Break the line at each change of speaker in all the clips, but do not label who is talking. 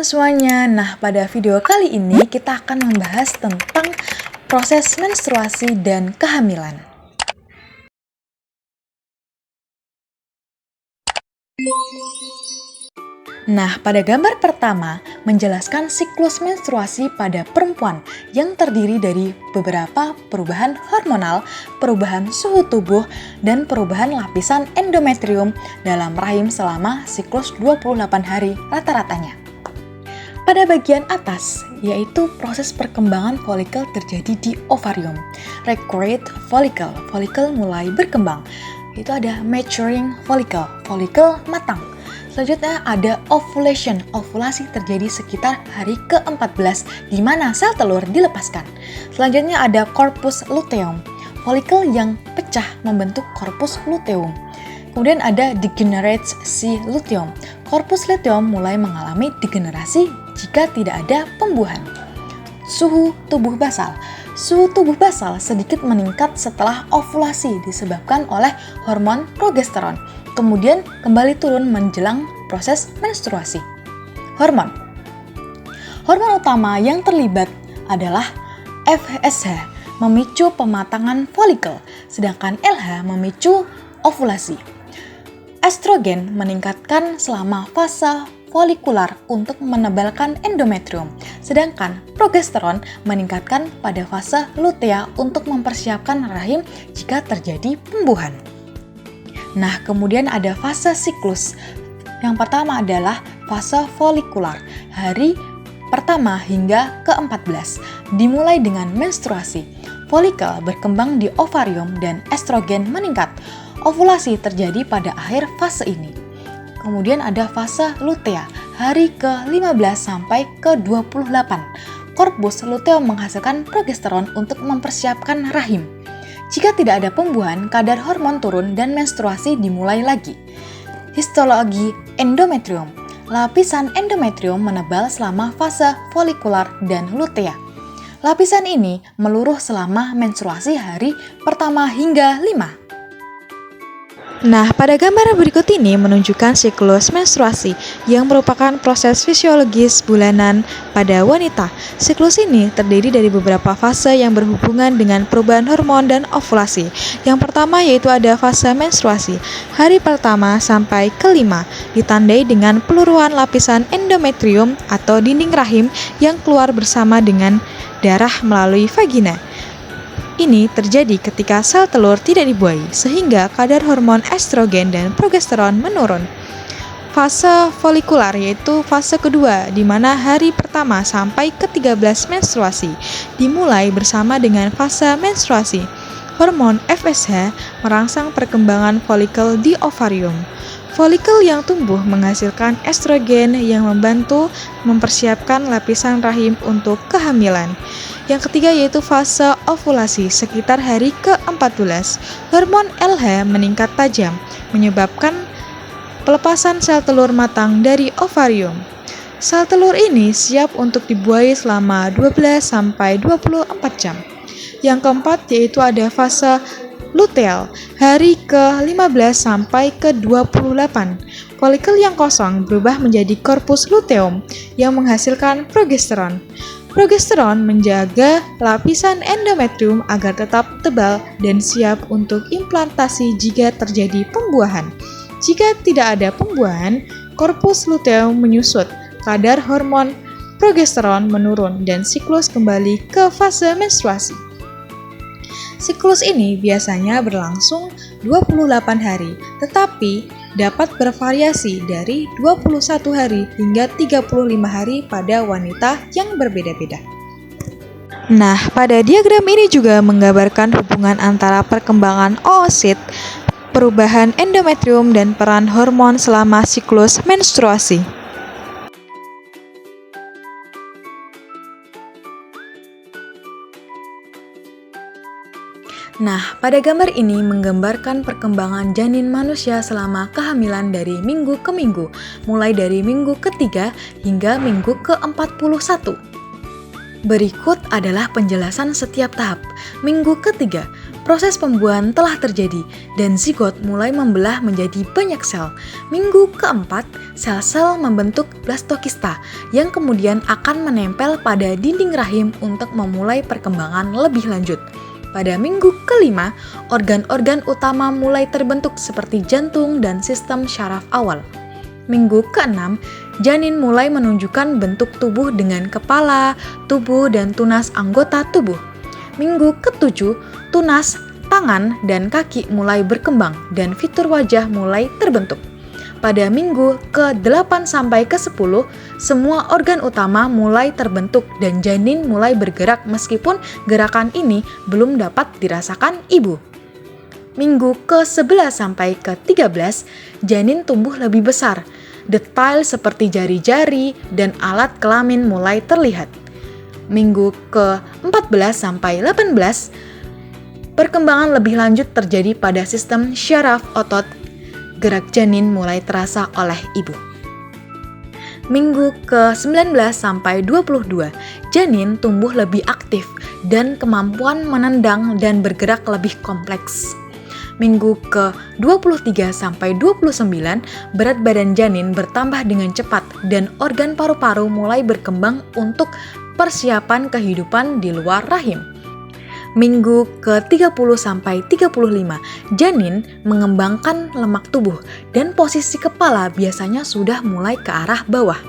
teman-teman semuanya. Nah, pada video kali ini kita akan membahas tentang proses menstruasi dan kehamilan. Nah, pada gambar pertama menjelaskan siklus menstruasi pada perempuan yang terdiri dari beberapa perubahan hormonal, perubahan suhu tubuh, dan perubahan lapisan endometrium dalam rahim selama siklus 28 hari rata-ratanya. Pada bagian atas, yaitu proses perkembangan folikel terjadi di ovarium. Recurrent follicle, folikel mulai berkembang. Itu ada maturing follicle, folikel matang. Selanjutnya ada ovulation, ovulasi terjadi sekitar hari ke-14 di mana sel telur dilepaskan. Selanjutnya ada corpus luteum, folikel yang pecah membentuk corpus luteum. Kemudian ada degenerates si luteum, corpus luteum mulai mengalami degenerasi jika tidak ada pembuahan. Suhu tubuh basal, suhu tubuh basal sedikit meningkat setelah ovulasi disebabkan oleh hormon progesteron. Kemudian kembali turun menjelang proses menstruasi. Hormon utama yang terlibat adalah FSH, memicu pematangan folikel, sedangkan LH memicu ovulasi. Estrogen meningkatkan selama fase folikular untuk menebalkan endometrium, sedangkan progesteron meningkatkan pada fase lutea untuk mempersiapkan rahim jika terjadi pembuahan. Nah, kemudian ada fase siklus. Yang pertama adalah fase folikular, hari pertama hingga ke-14, dimulai dengan menstruasi. Folikel berkembang di ovarium dan estrogen meningkat. Ovulasi terjadi pada akhir fase ini. Kemudian ada fase lutea, hari ke-15 sampai ke-28. Corpus luteum menghasilkan progesteron untuk mempersiapkan rahim. Jika tidak ada pembuahan, kadar hormon turun dan menstruasi dimulai lagi. Histologi endometrium. Lapisan endometrium menebal selama fase folikular dan lutea. Lapisan ini meluruh selama menstruasi hari pertama hingga 5. Nah, pada gambar berikut ini menunjukkan siklus menstruasi yang merupakan proses fisiologis bulanan pada wanita. Siklus ini terdiri dari beberapa fase yang berhubungan dengan perubahan hormon dan ovulasi. Yang pertama yaitu ada fase menstruasi. Hari pertama sampai ke-5 ditandai dengan peluruhan lapisan endometrium atau dinding rahim yang keluar bersama dengan darah melalui vagina. Ini terjadi ketika sel telur tidak dibuahi, sehingga kadar hormon estrogen dan progesteron menurun. Fase folikular yaitu fase kedua, di mana hari pertama sampai ke-13 menstruasi, dimulai bersama dengan fase menstruasi. Hormon FSH merangsang perkembangan folikel di ovarium. Folikel yang tumbuh menghasilkan estrogen yang membantu mempersiapkan lapisan rahim untuk kehamilan. Yang ketiga yaitu fase ovulasi sekitar hari ke-14. Hormon LH meningkat tajam, menyebabkan pelepasan sel telur matang dari ovarium. Sel telur ini siap untuk dibuahi selama 12-24 jam. Yang keempat yaitu ada fase luteal, hari ke-15 sampai ke-28. Folikel yang kosong berubah menjadi corpus luteum yang menghasilkan progesteron. Progesteron menjaga lapisan endometrium agar tetap tebal dan siap untuk implantasi jika terjadi pembuahan. Jika tidak ada pembuahan, corpus luteum menyusut, kadar hormon progesteron menurun dan siklus kembali ke fase menstruasi. Siklus ini biasanya berlangsung 28 hari, tetapi dapat bervariasi dari 21 hari hingga 35 hari pada wanita yang berbeda-beda. Nah, pada diagram ini juga menggambarkan hubungan antara perkembangan oosit, perubahan endometrium, dan peran hormon selama siklus menstruasi. Nah, pada gambar ini menggambarkan perkembangan janin manusia selama kehamilan dari minggu ke minggu, mulai dari minggu ke-3 hingga minggu ke-41. Berikut adalah penjelasan setiap tahap. Minggu ke-3, proses pembuahan telah terjadi dan zigot mulai membelah menjadi banyak sel. Minggu keempat, sel-sel membentuk blastokista yang kemudian akan menempel pada dinding rahim untuk memulai perkembangan lebih lanjut. Pada minggu kelima, organ-organ utama mulai terbentuk seperti jantung dan sistem syaraf awal. Minggu keenam, janin mulai menunjukkan bentuk tubuh dengan kepala, tubuh, dan tunas anggota tubuh. Minggu ketujuh, tunas, tangan, dan kaki mulai berkembang dan fitur wajah mulai terbentuk. Pada minggu ke-8 sampai ke-10, semua organ utama mulai terbentuk dan janin mulai bergerak meskipun gerakan ini belum dapat dirasakan ibu. Minggu ke-11 sampai ke-13, janin tumbuh lebih besar. Detail seperti jari-jari dan alat kelamin mulai terlihat. Minggu ke-14 sampai 18, perkembangan lebih lanjut terjadi pada sistem syaraf otot. Gerak janin mulai terasa oleh ibu. Minggu ke-19 sampai 22, janin tumbuh lebih aktif dan kemampuan menendang dan bergerak lebih kompleks. Minggu ke-23 sampai 29, berat badan janin bertambah dengan cepat dan organ paru-paru mulai berkembang untuk persiapan kehidupan di luar rahim. Minggu ke-30 sampai 35, janin mengembangkan lemak tubuh dan posisi kepala biasanya sudah mulai ke arah bawah.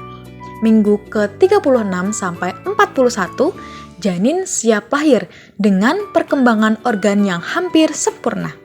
Minggu ke-36 sampai 41, janin siap lahir dengan perkembangan organ yang hampir sempurna.